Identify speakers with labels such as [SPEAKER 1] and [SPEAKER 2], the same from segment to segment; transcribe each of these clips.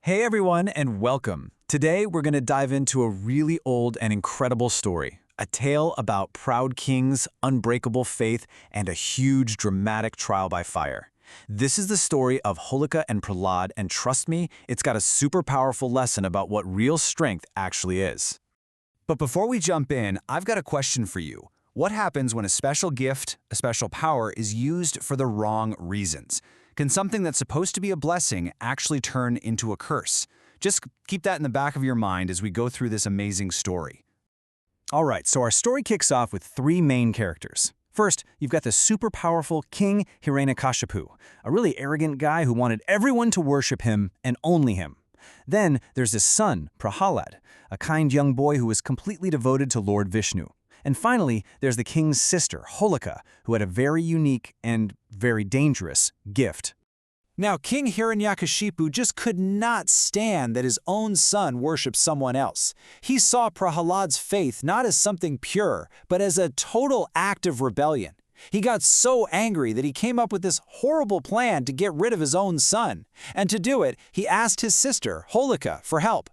[SPEAKER 1] Hey everyone, and welcome. Today we're going to dive into a really old and incredible story, a tale about proud kings, unbreakable faith, and a huge dramatic trial by fire. This is the story of Holika and Prahlad, and trust me, it's got a super powerful lesson about what real strength actually is. But before we jump in, I've got a question for you. What happens when a special gift, a special power, is used for the wrong reasons? Can something that's supposed to be a blessing actually turn into a curse? Just keep that in the back of your mind as we go through this amazing story. All right, so our story kicks off with three main characters. First, you've got the super powerful King Hiranyakashipu, a really arrogant guy who wanted everyone to worship him and only him. Then there's his son, Prahlad, a kind young boy who was completely devoted to Lord Vishnu. And finally, there's the king's sister, Holika, who had a very unique and very dangerous gift. Now, King Hiranyakashipu just could not stand that his own son worshipped someone else. He saw Prahlad's faith not as something pure, but as a total act of rebellion. He got so angry that he came up with this horrible plan to get rid of his own son. And to do it, he asked his sister, Holika, for help.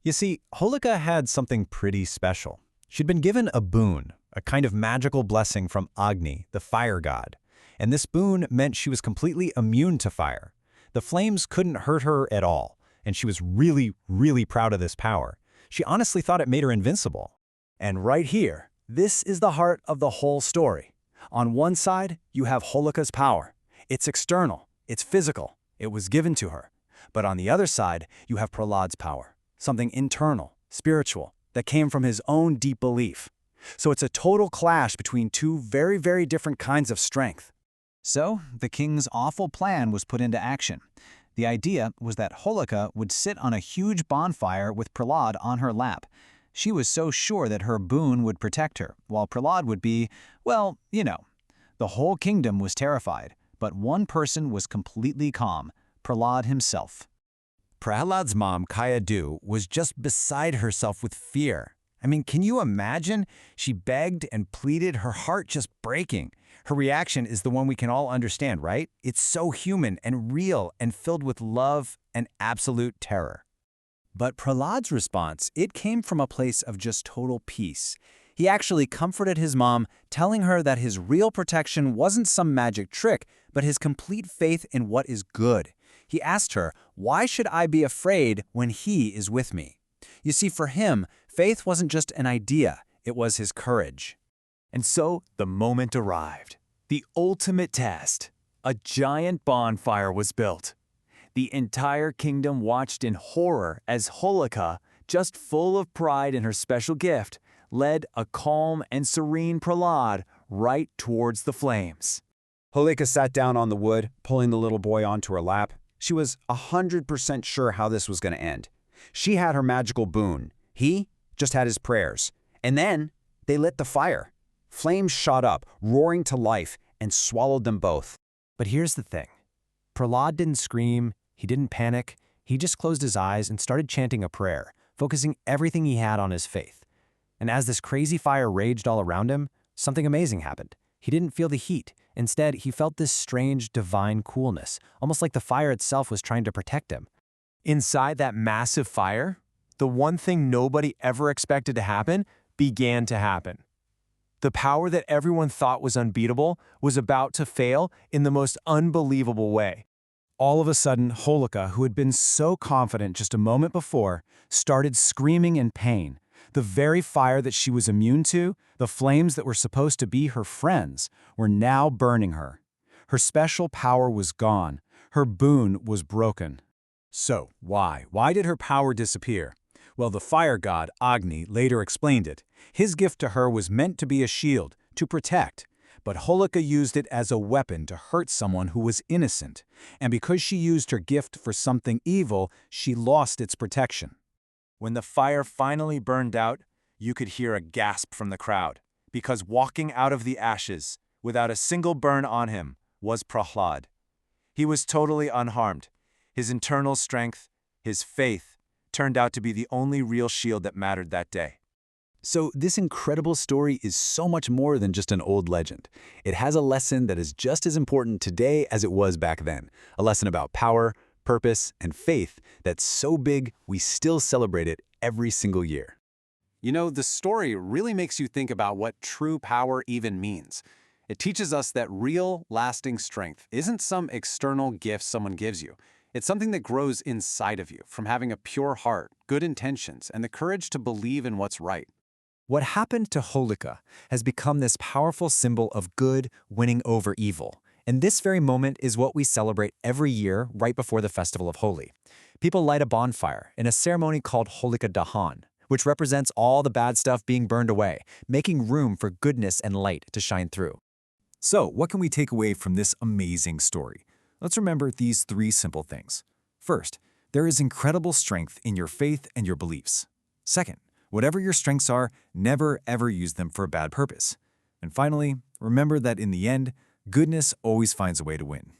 [SPEAKER 1] You see, Holika had something pretty special. She'd been given a boon, a kind of magical blessing from Agni, the fire god. And this boon meant she was completely immune to fire. The flames couldn't hurt her at all, and she was really, really proud of this power. She honestly thought it made her invincible. And right here, this is the heart of the whole story. On one side, you have Holika's power. It's external, it's physical, it was given to her. But on the other side, you have Prahlad's power, something internal, spiritual, that came from his own deep belief. So it's a total clash between two very, very different kinds of strength. So the king's awful plan was put into action. The idea was that Holika would sit on a huge bonfire with Prahlad on her lap. She was so sure that her boon would protect her, while Prahlad would be, well, you know. The whole kingdom was terrified, but one person was completely calm, Prahlad himself. Prahlad's mom, Kayadu, was just beside herself with fear. I mean, can you imagine? She begged and pleaded, her heart just breaking. Her reaction is the one we can all understand, right? It's so human and real and filled with love and absolute terror. But Prahlad's response, it came from a place of just total peace. He actually comforted his mom, telling her that his real protection wasn't some magic trick, but his complete faith in what is good. He asked her, "Why should I be afraid when he is with me?" You see, for him, faith wasn't just an idea, it was his courage. And so the moment arrived. The ultimate test. A giant bonfire was built. The entire kingdom watched in horror as Holika, just full of pride in her special gift, led a calm and serene Prahlad right towards the flames. Holika sat down on the wood, pulling the little boy onto her lap. She was 100% sure how this was going to end. She had her magical boon. He just had his prayers. And then they lit the fire. Flames shot up, roaring to life, and swallowed them both. But here's the thing. Prahlad didn't scream, he didn't panic, he just closed his eyes and started chanting a prayer, focusing everything he had on his faith. And as this crazy fire raged all around him, something amazing happened. He didn't feel the heat. Instead, he felt this strange, divine coolness, almost like the fire itself was trying to protect him. Inside that massive fire, the one thing nobody ever expected to happen began to happen. The power that everyone thought was unbeatable was about to fail in the most unbelievable way. All of a sudden, Holika, who had been so confident just a moment before, started screaming in pain. The very fire that she was immune to, the flames that were supposed to be her friends, were now burning her. Her special power was gone. Her boon was broken. So, why? Why did her power disappear? Well, the fire god, Agni, later explained it. His gift to her was meant to be a shield, to protect. But Holika used it as a weapon to hurt someone who was innocent. And because she used her gift for something evil, she lost its protection. When the fire finally burned out, you could hear a gasp from the crowd, because walking out of the ashes, without a single burn on him, was Prahlad. He was totally unharmed. His internal strength, his faith, turned out to be the only real shield that mattered that day. So this incredible story is so much more than just an old legend. It has a lesson that is just as important today as it was back then, a lesson about power, purpose, and faith that's so big we still celebrate it every single year. You know, the story really makes you think about what true power even means. It teaches us that real, lasting strength isn't some external gift someone gives you. It's something that grows inside of you from having a pure heart, good intentions, and the courage to believe in what's right. What happened to Holika has become this powerful symbol of good winning over evil. And this very moment is what we celebrate every year right before the festival of Holi. People light a bonfire in a ceremony called Holika Dahan, which represents all the bad stuff being burned away, making room for goodness and light to shine through. So, what can we take away from this amazing story? Let's remember these three simple things. First, there is incredible strength in your faith and your beliefs. Second, whatever your strengths are, never ever use them for a bad purpose. And finally, remember that in the end, goodness always finds a way to win.